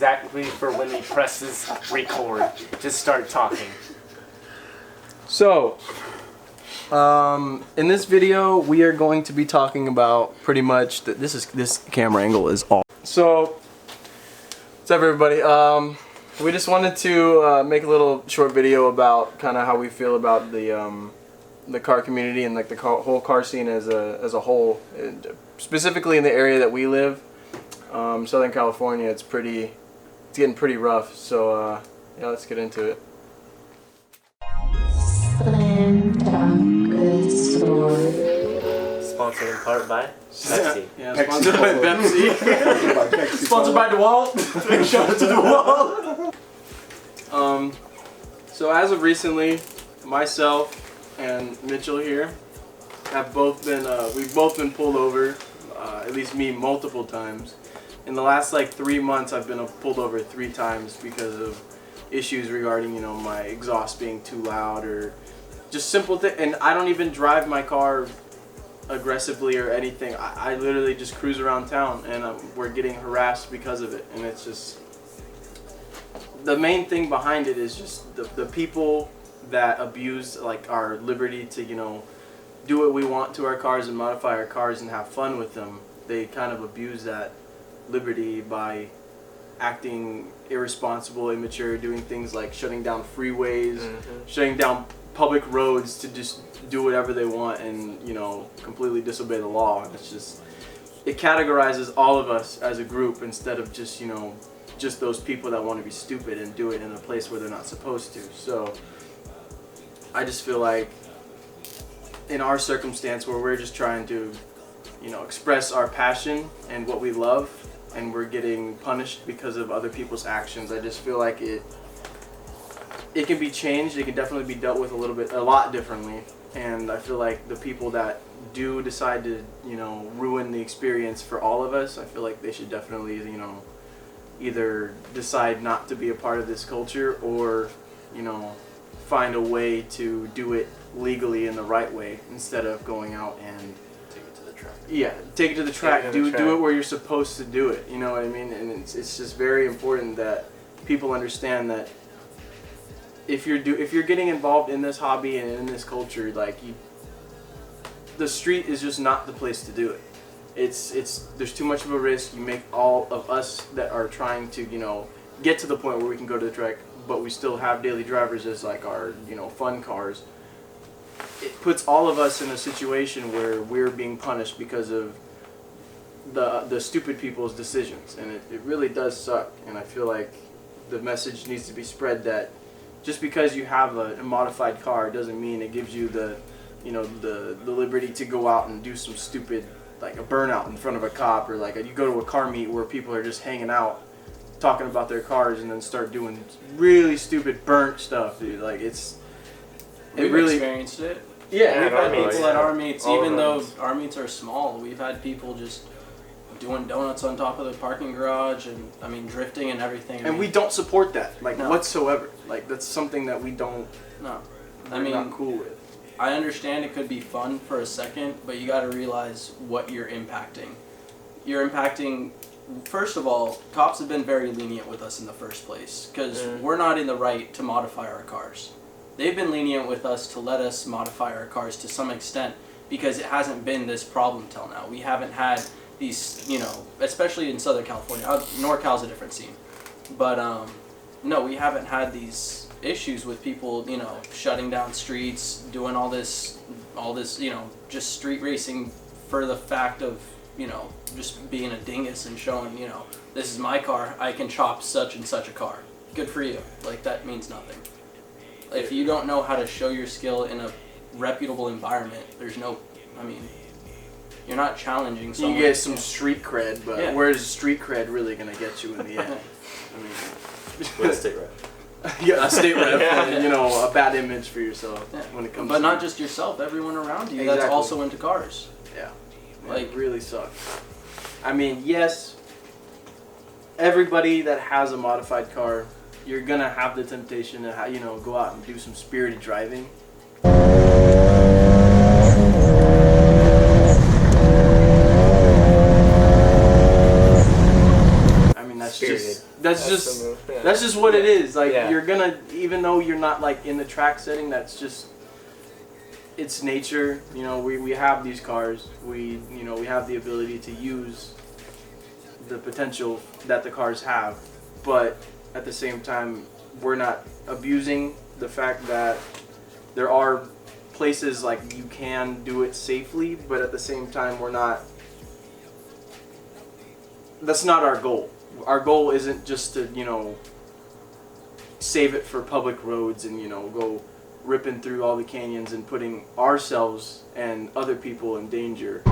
exactly for when he presses record. Just start talking. So, in this video, we are going to be talking about pretty much this camera angle is all. So, what's up, everybody? We just wanted to make a little short video about kind of how we feel about the car community and like the whole car scene as a whole, and specifically in the area that we live, Southern California. It's getting pretty rough. So yeah, let's get into it. Sponsored in part by Pepsi. Yeah, sponsored by Pepsi. Sponsored by DeWalt. Shout out to DeWalt. So as of recently, myself and Mitchell here have we've both been pulled over, at least me multiple times. In the last like 3 months, I've been pulled over 3 times because of issues regarding, you know, my exhaust being too loud or just simple things. And I don't even drive my car aggressively or anything. I literally just cruise around town, and we're getting harassed because of it. And it's just, the main thing behind it is just the people that abuse like our liberty to, you know, do what we want to our cars and modify our cars and have fun with them. They kind of abuse that liberty by acting irresponsible, immature, doing things like shutting down freeways, shutting down public roads to just do whatever they want and, you know, completely disobey the law. It's just, it categorizes all of us as a group instead of just, you know, just those people that want to be stupid and do it in a place where they're not supposed to. So I just feel like in our circumstance where we're just trying to, you know, express our passion and what we love, and we're getting punished because of other people's actions, I just feel like it can be changed. It can definitely be dealt with a lot differently. And I feel like the people that do decide to, you know, ruin the experience for all of us, I feel like they should definitely, you know, either decide not to be a part of this culture or, you know, find a way to do it legally in the right way instead of going out and take it to the track. Yeah, take it to the track. Do it where you're supposed to do it. You know what I mean? And it's just very important that people understand that if you're getting involved in this hobby and in this culture, like the street is just not the place to do it. There's too much of a risk. You make all of us that are trying to, you know, get to the point where we can go to the track, but we still have daily drivers as like our, you know, fun cars. It puts all of us in a situation where we're being punished because of the stupid people's decisions, and it really does suck. And I feel like the message needs to be spread that just because you have a modified car doesn't mean it gives you the, you know, the liberty to go out and do some stupid, like a burnout in front of a cop, or like you go to a car meet where people are just hanging out talking about their cars and then start doing really stupid burnt stuff, dude. Like We've really experienced it. Yeah, we've had people at our meets, even though our meets are small, we've had people just doing donuts on top of the parking garage and, I mean, drifting and everything. And we don't support that, like, no. whatsoever. Like, that's something that we don't, no. we're not cool with. I understand it could be fun for a second, but you gotta realize what you're impacting. You're impacting, first of all, cops have been very lenient with us in the first place, because we're not in the right to modify our cars. They've been lenient with us to let us modify our cars to some extent, because it hasn't been this problem till now. We haven't had these, you know, especially in Southern California. NorCal's a different scene. But, no, we haven't had these issues with people, you know, shutting down streets, doing all this, you know, just street racing for the fact of, you know, just being a dingus and showing, you know, this is my car, I can chop such and such a car. Good for you. Like, that means nothing. If you don't know how to show your skill in a reputable environment, there's no, I mean, you're not challenging someone. You get some street cred, but where's street cred really going to get you in the end? I mean, with a state rep. Yeah, a state rep, and, you know, a bad image for yourself when it comes but to not just yourself, everyone around you that's also into cars. Yeah. Like, it really sucks. I mean, yes, everybody that has a modified car, you're going to have the temptation to, you know, go out and do some spirited driving. I mean, that's spirited. That's the just move. Yeah. that's just what it is. Like Yeah. you're gonna, even though you're not like in the track setting, that's just, it's nature. You know, we have these cars. We have the ability to use the potential that the cars have, but at the same time, we're not abusing the fact that there are places like you can do it safely, but at the same time, we're not. That's not our goal. Our goal isn't just to, save it for public roads and, go ripping through all the canyons and putting ourselves and other people in danger.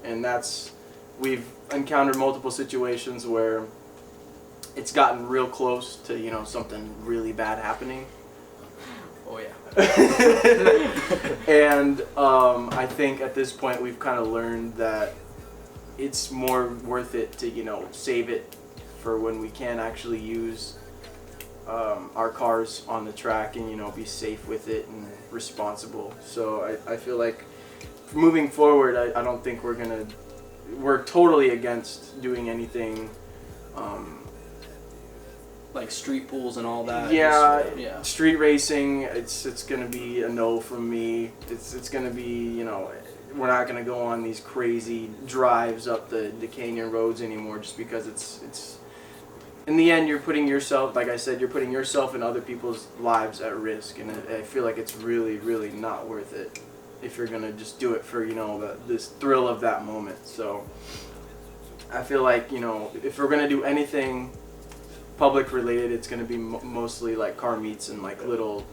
And we've encountered multiple situations where it's gotten real close to, something really bad happening. Oh yeah. And I think at this point we've kind of learned that it's more worth it to, save it for when we can actually use our cars on the track and, be safe with it and responsible. So I feel like moving forward, I don't think we're totally against doing anything like street pools and all that. Yeah. Street racing, it's gonna be a no from me. It's gonna be, we're not gonna go on these crazy drives up the canyon roads anymore, just because it's in the end you're putting yourself, like I said, you're putting yourself and other people's lives at risk, and I feel like it's really, really not worth it if you're gonna just do it for this thrill of that moment. So I feel like if we're gonna do anything public related, it's going to be mostly like car meets and like little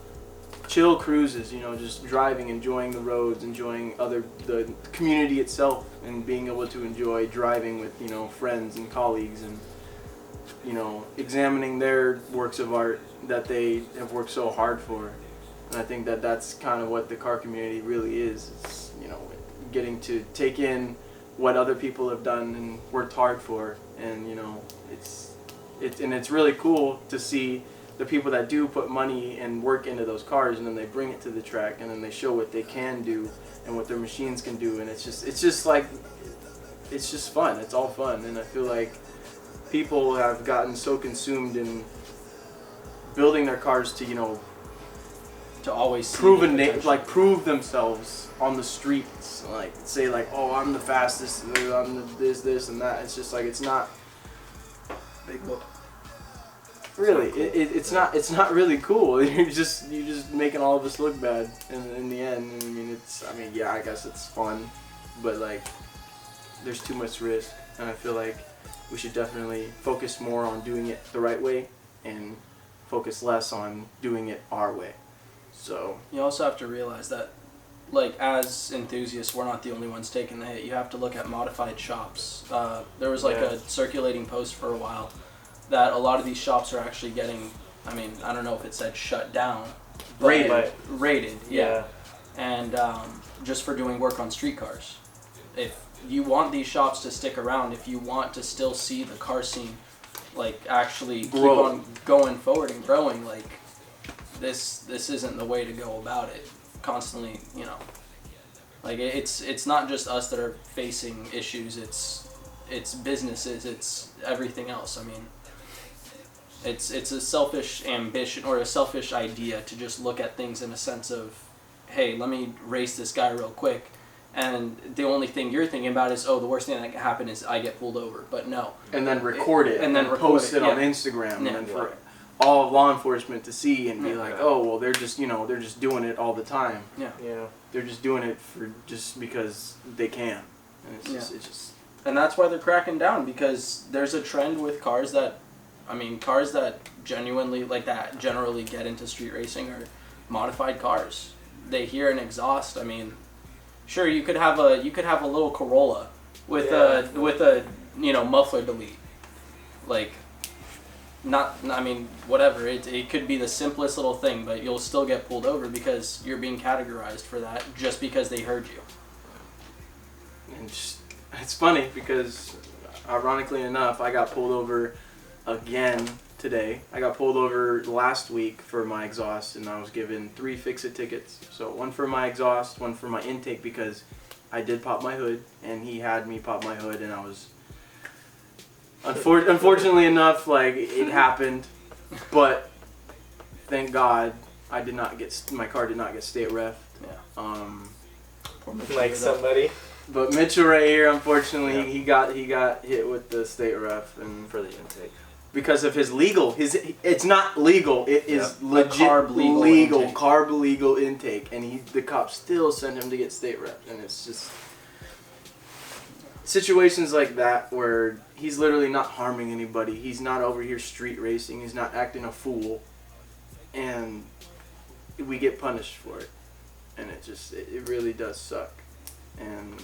chill cruises, just driving, enjoying the roads, enjoying the community itself, and being able to enjoy driving with friends and colleagues, and examining their works of art that they have worked so hard for. And I think that that's kind of what the car community really is. It's getting to take in what other people have done and worked hard for, and it's really cool to see the people that do put money and work into those cars, and then they bring it to the track, and then they show what they can do and what their machines can do, and it's just fun. It's all fun, and I feel like people have gotten so consumed in building their cars to to always prove themselves on the streets, like say like, oh, I'm the fastest, I'm this and that. It's just like, it's not. Really, it's not really cool. You're just making all of us look bad in the end. Yeah, I guess it's fun, but like, there's too much risk, and I feel like we should definitely focus more on doing it the right way and focus less on doing it our way. So you also have to realize that, like, as enthusiasts, we're not the only ones taking the hit. You have to look at modified shops. There was a circulating post for a while that a lot of these shops are actually getting, I don't know if it said shut down. Rated, yeah. And just for doing work on street cars. If you want these shops to stick around, if you want to still see the car scene, like, actually keep on going forward and growing, like, this isn't the way to go about it. Constantly, like, it's not just us that are facing issues, it's businesses, it's everything else. It's a selfish ambition or a selfish idea to just look at things in a sense of, hey, let me race this guy real quick, and the only thing you're thinking about is, oh, the worst thing that can happen is I get pulled over. But no. And then record it and then post it on Instagram, and then for all of law enforcement to see and be like, oh, well, they're just doing it all the time. Yeah. They're just doing it just because they can. And it's just. And that's why they're cracking down, because there's a trend with cars that genuinely, like, that generally get into street racing are modified cars. They hear an exhaust. Sure, you could have a little Corolla with a muffler delete, like, whatever. It could be the simplest little thing, but you'll still get pulled over because you're being categorized for that just because they heard you. And it's funny because, ironically enough, I got pulled over again today. I got pulled over last week for my exhaust, and I was given 3 fix-it tickets. So 1 for my exhaust, 1 for my intake, because I did pop my hood, and he had me pop my hood, and I was unfortunately enough, like, it happened, but thank God I did not get my car did not get state ref. Yeah. Like somebody But Mitchell right here, unfortunately, he got hit with the state ref, and for the intake. because of it's not legal. It is legit carb legal intake, and the cops still send him to get state rep, and it's just situations like that where he's literally not harming anybody. He's not over here street racing. He's not acting a fool, and we get punished for it, and it really does suck. And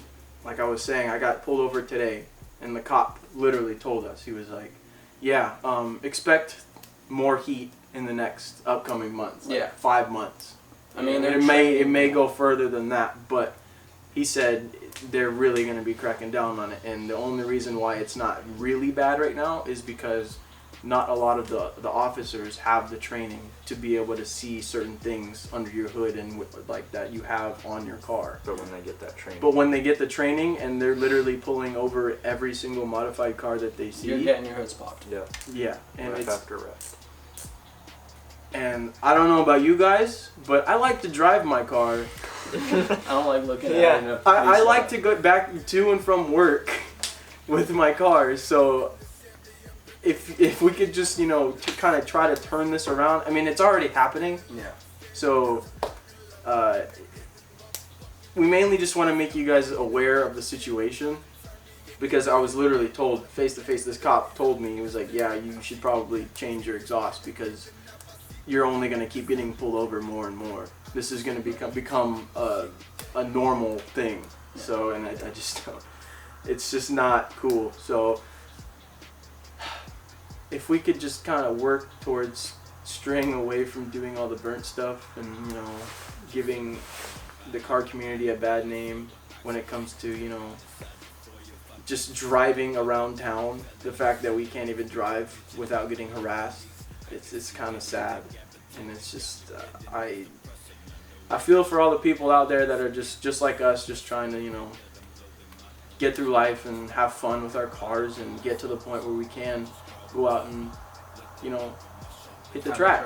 like I was saying, I got pulled over today, and the cop literally told us, he was like, yeah, expect more heat in the next upcoming months, like 5 months. I mean, it may go further than that, but he said they're really going to be cracking down on it, and the only reason why it's not really bad right now is because not a lot of the officers have the training to be able to see certain things under your hood and like that you have on your car. But when they get that training. But when they get the training and they're literally pulling over every single modified car that they see. You're getting your hoods popped. Yeah. Yeah. And ref it's after ref. And I don't know about you guys, but I like to drive my car. I don't like looking at it. I like to go back to and from work with my car, so if we could just, kind of try to turn this around. I mean, it's already happening. Yeah. So we mainly just want to make you guys aware of the situation, because I was literally told face to face, this cop told me, he was like, yeah, you should probably change your exhaust because you're only going to keep getting pulled over more and more. This is going to become a normal thing. So, and I just don't, it's just not cool. So if we could just kind of work towards straying away from doing all the burnt stuff and, giving the car community a bad name when it comes to, just driving around town, the fact that we can't even drive without getting harassed, it's kind of sad. And it's just, I feel for all the people out there that are just like us, just trying to, get through life and have fun with our cars and get to the point where we can go out and, hit the track.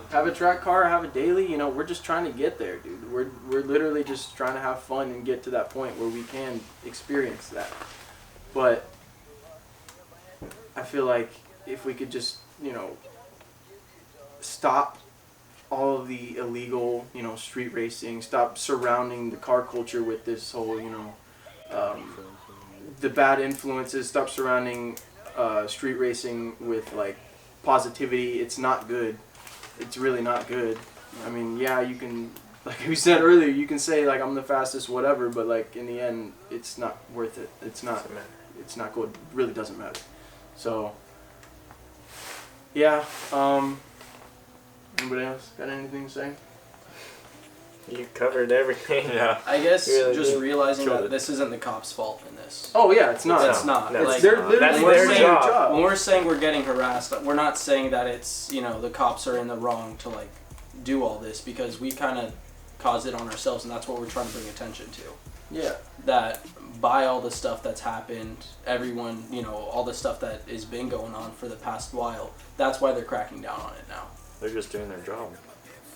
Have a track car, have a daily. We're just trying to get there, dude. We're literally just trying to have fun and get to that point where we can experience that. But I feel like if we could just, stop all of the illegal, street racing, stop surrounding the car culture with this whole, the bad influences, stop surrounding street racing with like positivity. It's not good. It's really not good. I mean, yeah, you can, like we said earlier, you can say like I'm the fastest, whatever, but like in the end, it's not worth it. It's not good. It really doesn't matter. So, yeah. Anybody else got anything to say? You covered everything. Yeah. I guess really just did. realizing Killed that it. this isn't the cops' fault in this. Oh yeah, it's not. It's not. No, Like, they're literally that's when we're their saying- job. When we're saying we're getting harassed, we're not saying that it's, the cops are in the wrong to like do all this, because we kind of caused it on ourselves, and that's what we're trying to bring attention to. Yeah. That by all the stuff that's happened, everyone, all the stuff that has been going on for the past while, that's why they're cracking down on it now. They're just doing their job.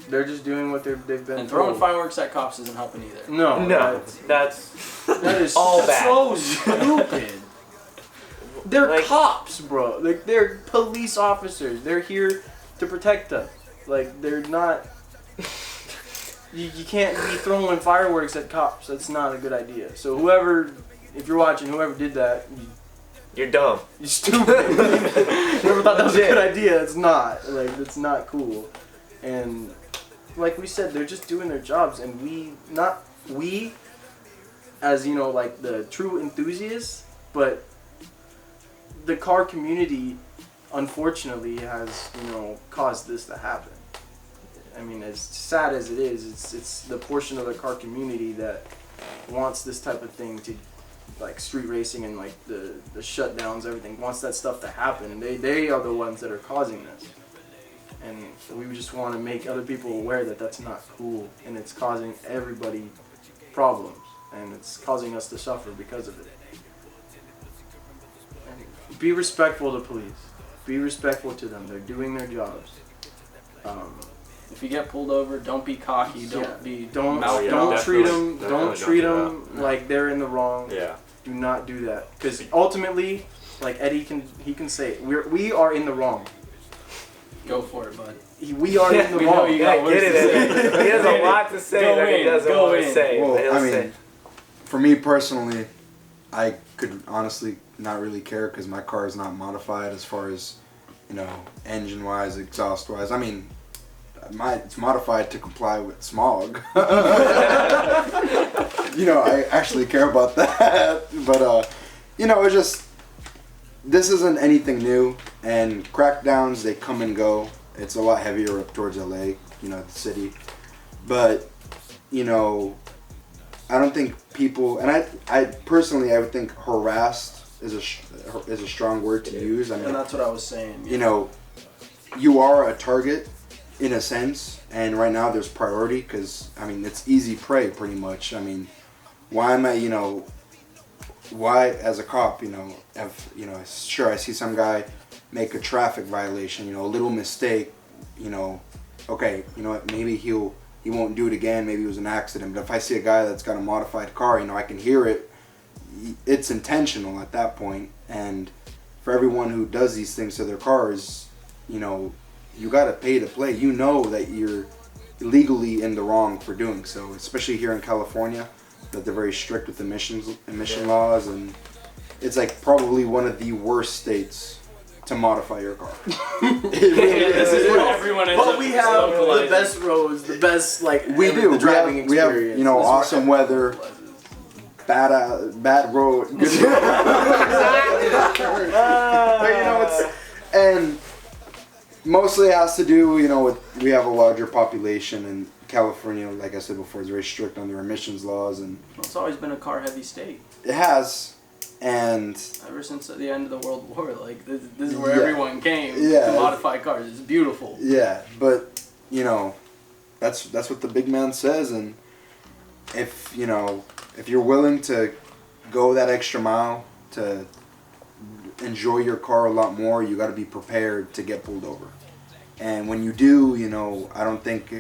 They're just doing what they've been And throwing told. fireworks at cops isn't helping either. No, That is all bad. so stupid. They're Like- cops, bro. Like, they're police officers. They're here to protect us. Like, they're not. You can't be throwing fireworks at cops. That's not a good idea. So whoever, if you're watching, whoever did that, You're dumb. you're stupid. Whoever thought that was a good idea, it's not. Like, it's not cool. And like we said, they're just doing their jobs, and we, as like the true enthusiasts, but the car community, unfortunately, has caused this to happen. I mean, as sad as it is, it's the portion of the car community that wants this type of thing to like street racing and like the shutdowns, everything wants that stuff to happen. They are the ones that are causing this, and we just want to make other people aware that that's not cool, and it's causing everybody problems, and it's causing us to suffer because of it. And be respectful to police. Be respectful to them. They're doing their jobs. If you get pulled over, don't be cocky. Don't treat them like they're in the wrong. Yeah. Do not do that, because ultimately, like Eddie can say it, we are in the wrong. Go for it, bud. We are in the wrong. You got get it, Eddie. He has a lot to say that he doesn't want to say. Well, I mean, for me personally, I could honestly not really care because my car is not modified as far as, engine wise, exhaust wise. I mean, it's modified to comply with smog. I actually care about that. But, it's just, this isn't anything new. And crackdowns, they come and go. It's a lot heavier up towards LA, the city. But, I don't think people, and I personally, I would think harassed is a strong word to use. I mean, and that's what I was saying. You are a target in a sense, and right now there's priority because, I mean, it's easy prey pretty much. I mean, why am I, why as a cop, sure, I see some guy make a traffic violation, a little mistake, okay, what, maybe he won't do it again, maybe it was an accident, but if I see a guy that's got a modified car, I can hear it, it's intentional at that point, and for everyone who does these things to their cars, you gotta pay to play. You know that you're legally in the wrong for doing so, especially here in California, that they're very strict with emission laws, and it's like probably one of the worst states to modify your car. This is what everyone ends But up we have the localizing. best roads, the best we do. the driving we have experience. awesome weather, bad road, good but and mostly it has to do with we have a larger population, and California, like I said before, is very strict on their emissions laws, and It's always been a car heavy state. it has. And ever since the end of the World War, like this is where everyone came to modify cars. It's beautiful. Yeah, but that's what the big man says, and if you're willing to go that extra mile to enjoy your car a lot more, you got to be prepared to get pulled over. And when you do, I don't think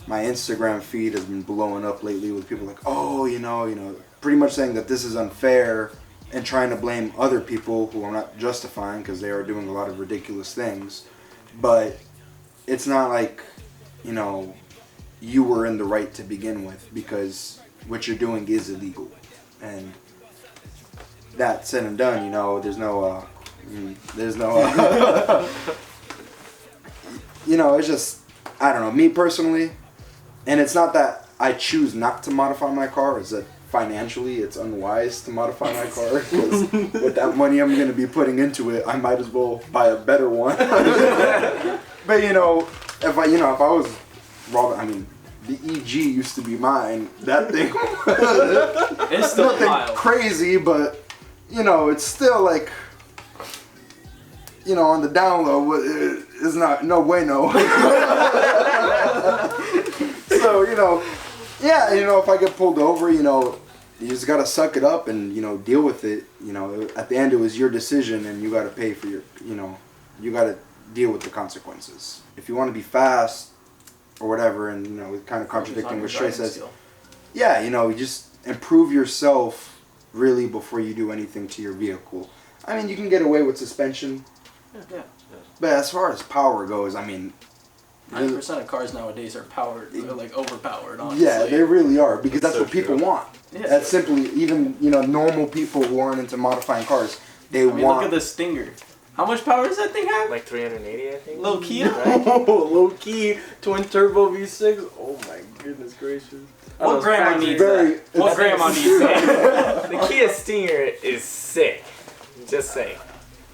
my Instagram feed has been blowing up lately with people like, oh, pretty much saying that this is unfair and trying to blame other people who I'm not justifying because they are doing a lot of ridiculous things. But it's not like, you were in the right to begin with, because what you're doing is illegal. And that said and done, there's no it's just, I don't know, me personally, and it's not that I choose not to modify my car, it's that financially it's unwise to modify my car, because with that money I'm going to be putting into it, I might as well buy a better one. But if I was robbing, I mean, the EG used to be mine. That thing It's still nothing wild. crazy, but it's still like, on the down low, it's not, no way, no. So, if I get pulled over, you just gotta suck it up and, deal with it. At the end it was your decision, and you gotta pay for your, you gotta deal with the consequences. If you want to be fast or whatever, and, kind of contradicting what Shay says, yeah, you just improve yourself really before you do anything to your vehicle. I mean, you can get away with suspension. Yeah. But as far as power goes, I mean, 90% of cars nowadays are powered. They're like overpowered, honestly. yeah, they really are, because that's so what people true. want. Yeah. That's simply, even normal people who aren't into modifying cars, they I mean, want. look at the Stinger. How much power does that thing have? Like 380, I think. Low key, right? Low key, twin turbo V6. Oh my goodness gracious. What grandma needs very- that? What grandma needs that? The Kia Stinger is sick. Just saying.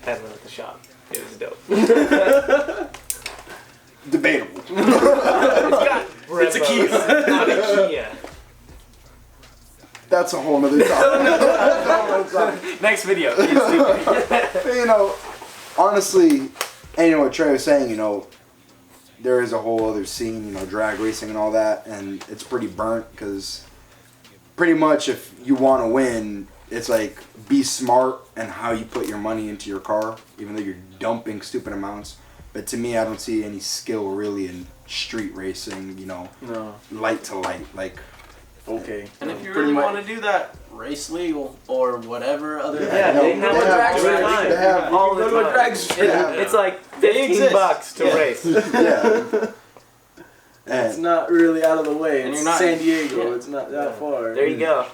Had one at the shop. It was dope. Debatable. It's got It's a Kia. Brembos, not a Kia. that's a whole nother topic. Next video. You know, honestly, and you know what Trey was saying, you know, there is a whole other scene, you know, drag racing and all that, and it's pretty burnt because pretty much if you want to win, it's like be smart and how you put your money into your car, even though you're dumping stupid amounts. But to me, I don't see any skill really in street racing, you know, light to light, like. Okay. And if you really want to do that, race legal or whatever other. Yeah, they have drag time. They have all the time. drag strip. It's like $15 to race. Yeah. It's not really out of the way. And It's you're not- San Diego. yeah. It's not that far. There you go.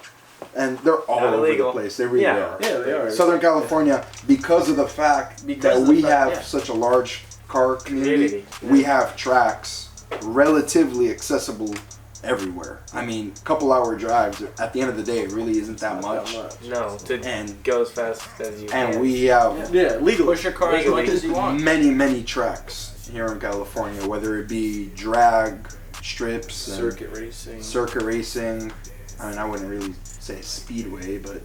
And they're all Not over illegal. the place. They really Yeah. are. Yeah, they are. Southern California, because of the fact that we have such a large car community, we have tracks relatively accessible everywhere. I mean, couple hour drives, at the end of the day, it really isn't that much. No, to And go as fast as you And can. we have legal. Push your car as much as you want. many tracks here in California, whether it be drag strips, and Circuit racing. I mean, I wouldn't really say speedway, but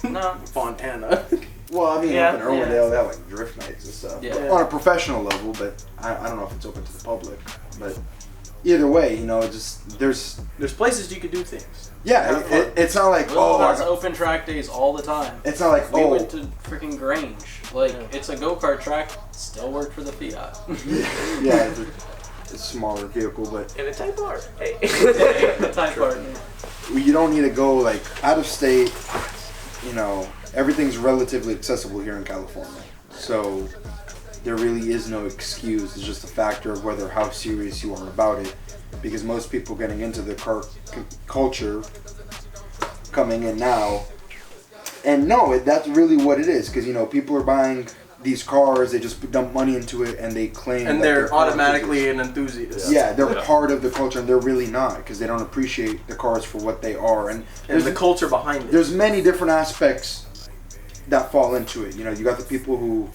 No. Fontana. well, I mean, Yeah, up in Irwindale, they have like drift nights and stuff. Yeah. On a professional level, but I don't know if it's open to the public. But either way, you know, it just there's places you could do things. yeah, it's not like Will I has got- open track days all the time. it's not like We went to freaking Grange. Like, Yeah. it's a go-kart track, still worked for the Fiat. yeah, it's a smaller vehicle, but In a Type R. Hey. The Type partner. you don't need to go like out of state. You know, everything's relatively accessible here in California, so there really is no excuse. It's just a factor of whether how serious you are about it, because most people getting into the car culture coming in now, and no, that's really what it is, because you know people are buying these cars, they just dump money into it, and they claim And that they're car automatically enthusiasts. an enthusiast. Yeah, they're part of the culture, and they're really not, because they don't appreciate the cars for what they are. And And the culture behind it. there's many different aspects that fall into it. You know, you got the people who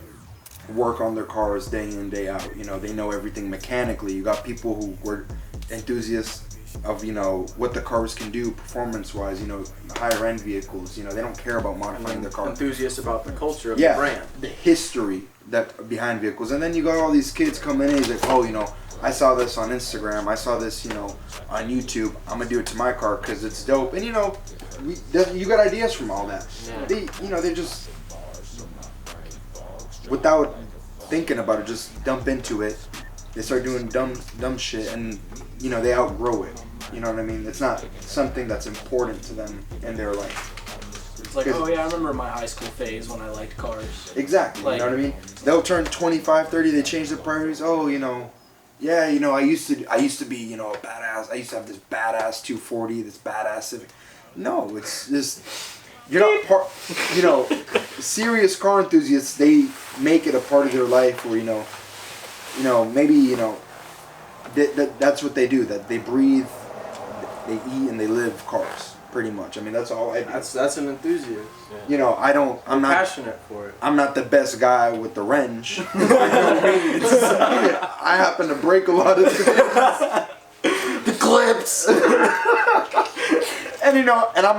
work on their cars day in, day out. You know, they know everything mechanically. You got people who were enthusiasts of, you know, what the cars can do performance-wise. You know, higher end vehicles. You know, they don't care about modifying their car. Enthusiasts about the culture of the brand. The history that behind vehicles. And then you got all these kids coming in. He's like, oh, you know, I saw this on Instagram. I saw this, you know, on YouTube. I'm gonna do it to my car because it's dope. And you know, you got ideas from all that. Yeah. They just without thinking about it, just dump into it. They start doing dumb shit, and you know they outgrow it. You know what I mean? It's not something that's important to them in their life. It's like, oh yeah, I remember my high school phase when I liked cars. Exactly. Like, you know what I mean? They'll turn 25, 30. They change their priorities. Oh, you know. Yeah, you know, I used to be, you know, a badass. I used to have this badass 240, this badass Civic. No, it's just you're not part. You know, serious car enthusiasts, they make it a part of their life, where you know, maybe you know, that's what they do. That they breathe, they eat, and they live cars. Pretty much. I mean, that's all I do. That's an enthusiast. You know, I'm not passionate for it. I'm not the best guy with the wrench. By no means. I happen to break a lot of the clips. And you know, and I'm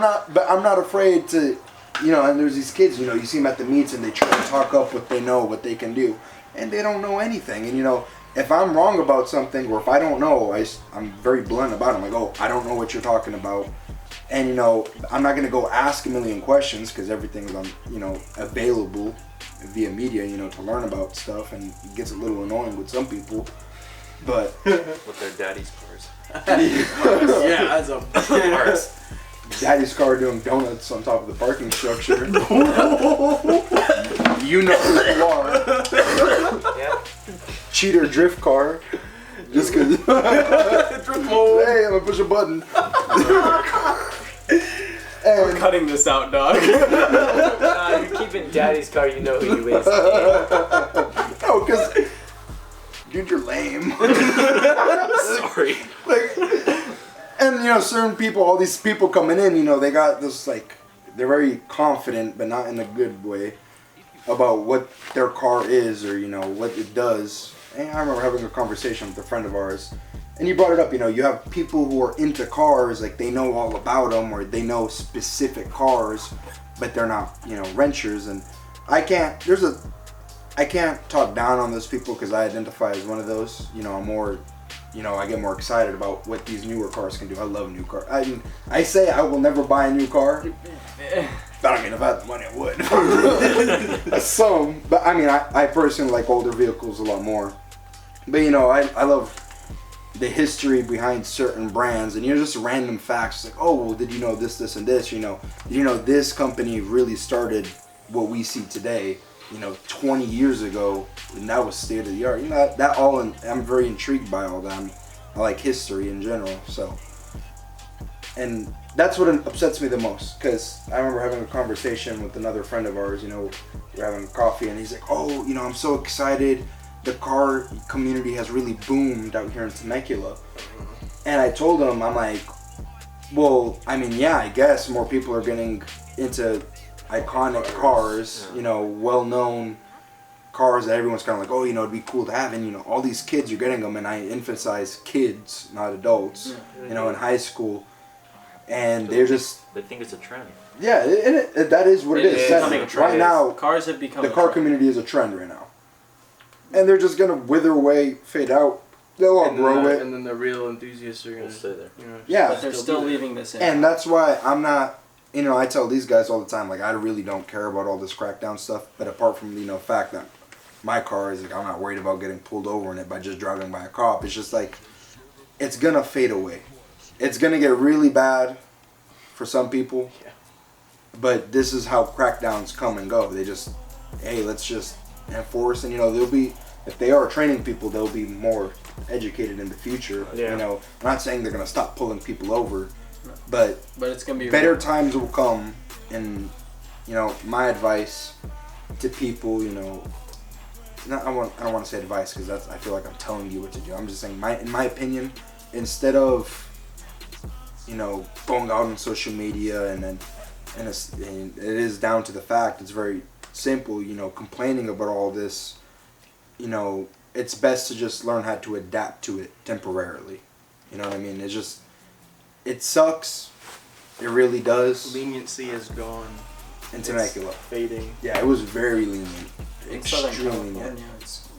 not afraid to, you know, and there's these kids, you know, you see them at the meets and they try to talk up what they know, what they can do, and they don't know anything. And you know, if I'm wrong about something, or if I don't know, I'm very blunt about it. I'm like, oh, I don't know what you're talking about. And you know, I'm not gonna go ask a million questions because everything's on, you know, available via media, you know, to learn about stuff, and it gets a little annoying with some people. But with their daddy's cars. Yeah, as a Cars. Daddy's car doing donuts on top of the parking structure. You know who you are. Yeah. Cheater drift car. Just cause drift mode. hey, I'm gonna push a button. We're And cutting this out, dog. You're keeping Daddy's car, you know who you is. no, cause dude, you're lame. Sorry. Like, and you know, certain people, all these people coming in, you know, they got this like, they're very confident, but not in a good way, about what their car is, or you know what it does. And I remember having a conversation with a friend of ours, and you brought it up, you know, you have people who are into cars, like they know all about them, or they know specific cars, but they're not, you know, wrenchers. And I can't talk down on those people because I identify as one of those. You know, I'm more, you know, I get more excited about what these newer cars can do. I love new cars. I say I will never buy a new car, but I mean, if I had the money, I would. Some, but I mean, I personally like older vehicles a lot more. But you know, I love the history behind certain brands, and you know, just random facts like, oh, well, did you know this, and this? You know, did you know this company really started what we see today? You know, 20 years ago, and that was state of the art. You know, that all, I'm very intrigued by all that. I like history in general, so. And that's what upsets me the most, because I remember having a conversation with another friend of ours. You know, we're having coffee, and he's like, oh, you know, I'm so excited. The car community has really boomed out here in Temecula. And I told him, I'm like, well, I mean, yeah, I guess more people are getting into iconic cars, you know, well-known cars that everyone's kind of like, oh, you know, it'd be cool to have. And, you know, all these kids are getting them, and I emphasize kids, not adults, you know, in high school. And they're just... They think it's a trend. Yeah, that is what it is. Right now, cars have become the car community is a trend right now. And they're just going to wither away, fade out. They'll all grow it. And then the real enthusiasts are going to stay there. You know, yeah. But they're still leaving this in. And that's why I'm not, you know, I tell these guys all the time, like, I really don't care about all this crackdown stuff. But apart from, you know, the fact that my car is, like, I'm not worried about getting pulled over in it by just driving by a cop. It's just like, it's going to fade away. It's going to get really bad for some people. Yeah. But this is how crackdowns come and go. They just, hey, let's just enforce, and you know, they'll be, if they are training people, they'll be more educated in the future. Yeah. You know, I'm not saying they're gonna stop pulling people over, but it's gonna be better times will come. And you know, my advice to people, you know, I don't want to say advice because that's, I feel like I'm telling you what to do. I'm just saying, in my opinion, instead of, you know, going out on social media and it is down to the fact, it's very simple, you know, complaining about all this, you know, it's best to just learn how to adapt to it temporarily. You know what I mean? It's just, it sucks. It really does. leniency is gone. In Temecula. Fading. Yeah, it was very lenient. in Southern Extremely lenient. California. It's,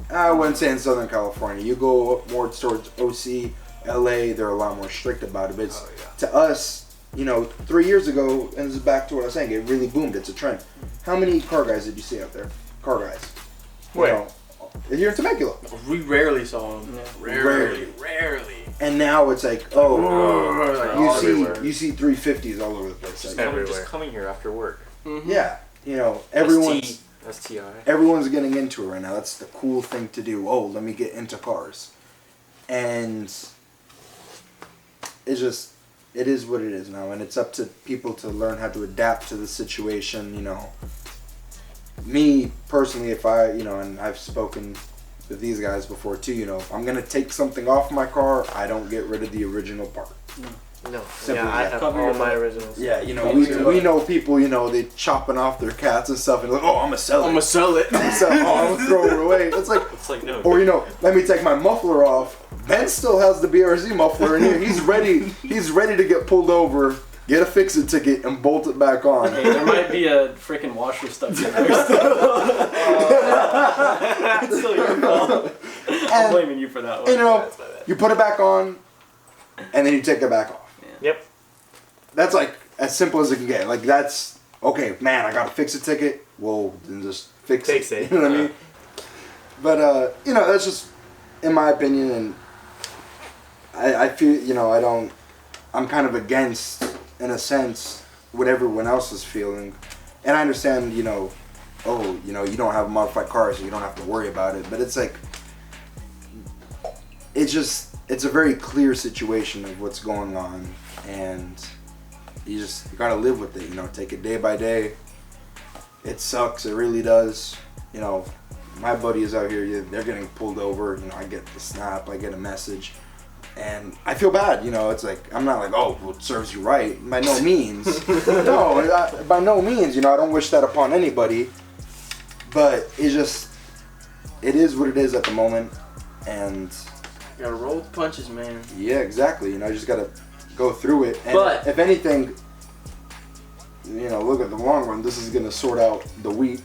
I wouldn't say in Southern California. You go up more towards OC, LA, they're a lot more strict about it. But it's, to us, you know, 3 years ago, and this is back to what I was saying, it really boomed. It's a trend. How many car guys did you see out there? Car guys. Where? Here in Temecula. We rarely saw them. Yeah. Rarely. And now it's like, oh, Everywhere. you see 350s all over the place. Like, Everywhere. Just coming here after work. Mm-hmm. yeah, you know, everyone's STI. getting into it right now. That's the cool thing to do. Oh, let me get into cars. And it's just, it is what it is now, and it's up to people to learn how to adapt to the situation. You know, me personally, if I, you know, and I've spoken with these guys before too, you know, if I'm gonna take something off my car, I don't get rid of the original part. No. Simple Yeah, I as have Cover all your my butt. originals. Yeah, you know, we know people, you know, they chopping off their cats and stuff, and like, oh, I'm gonna sell it. I'm gonna sell it. I'm gonna throw it away. It's like no. or you know, let me take my muffler off. Ben still has the BRZ muffler in here. He's ready to get pulled over, get a fix-it ticket, and bolt it back on. Hey, there might be a freaking washer stuck in there. It's still your fault. I'm blaming you for that one. You know, you put it back on, and then you take it back off. Yep. That's like as simple as it can get. Like that's okay, man. I got a fix-it ticket. Well, then just fix it. You know what I mean? But you know, that's just in my opinion, and I feel, you know, I'm kind of against, in a sense, what everyone else is feeling. And I understand, you know, oh, you know, you don't have a modified car, so you don't have to worry about it. But it's like, it's a very clear situation of what's going on. And you gotta live with it, you know, take it day by day. It sucks, it really does. You know, my buddy is out here, they're getting pulled over, you know, I get the snap, I get a message. And I feel bad, you know, it's like, I'm not like, oh, well, it serves you right. By no means. No, by no means, you know, I don't wish that upon anybody. But it is what it is at the moment. And Gotta roll with the punches, man. Yeah, exactly. You know, you just gotta go through it. And But- if anything, you know, look at the long run. This is gonna sort out the weak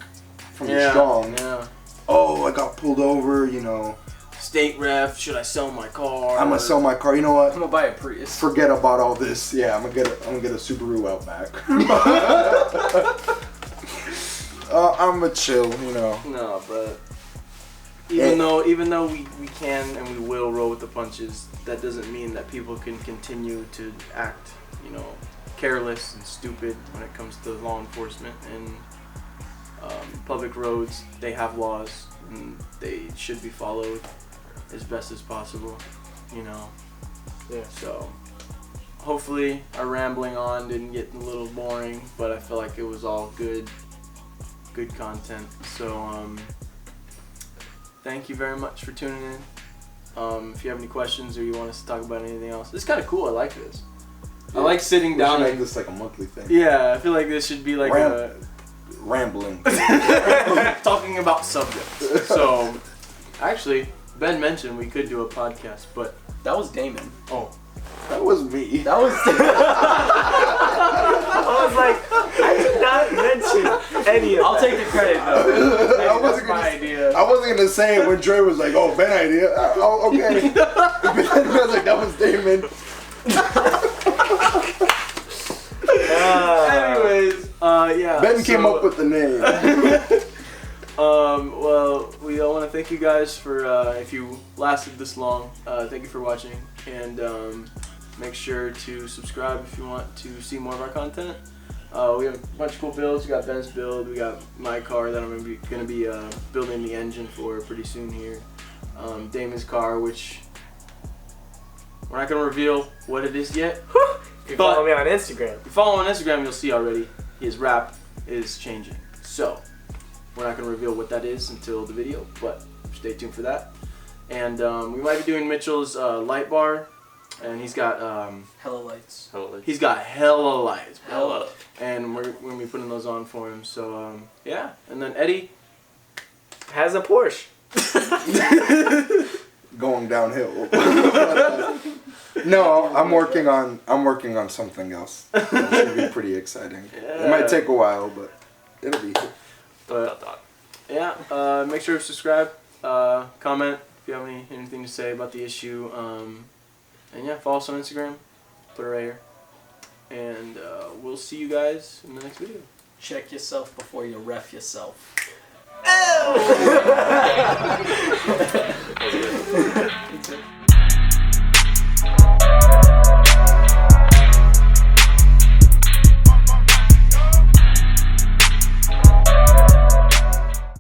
from the strong. Yeah. Oh, I got pulled over. You know, State ref, should I sell my car? I'm gonna sell my car. You know what? I'm gonna buy a Prius. Forget about all this. Yeah, I'm gonna get a Subaru Outback. I'm gonna chill. You know. No, but even though we can and we will roll with the punches, that doesn't mean that people can continue to act, you know, careless and stupid when it comes to law enforcement and public roads. They have laws and they should be followed as best as possible, you know. Yeah. So hopefully our rambling on didn't get a little boring, but I feel like it was all good content. So thank you very much for tuning in. If you have any questions or you want us to talk about anything else, this is kind of cool. I like this. I like sitting We down should make and this like a monthly thing. yeah, I feel like this should be like Rambling. talking about subjects. So actually, Ben mentioned we could do a podcast, but That was Damon. oh, That was me. That was. I was like, I did not mention any of I'll that. take the credit though. I wasn't That's my gonna. idea. I wasn't gonna say it when Dre was like, "Oh, Ben idea." Oh, okay. But then I was like, "That was Damon." anyways, yeah. Ben came so- up with the name. Well, we all want to thank you guys for if you lasted this long. Thank you for watching, and make sure to subscribe if you want to see more of our content. We have a bunch of cool builds. We got Ben's build. We got my car that I'm gonna be building the engine for pretty soon here. Damon's car, which we're not gonna reveal what it is yet. If you follow me on Instagram. If you follow him on Instagram, you'll see already his rap is changing. So we're not gonna reveal what that is until the video, but stay tuned for that. And we might be doing Mitchell's light bar, and he's got Hella lights. he's got hella lights, bro. Hella. And we're gonna be putting those on for him. So yeah, and then Eddie. Has a Porsche. Going downhill. No, I'm working on something else. It should be pretty exciting. It might take a while, but it'll be. But yeah, make sure to subscribe, comment if you have anything to say about the issue, and yeah, follow us on Instagram, put it right here, and we'll see you guys in the next video. Check yourself before you ref yourself. Oh!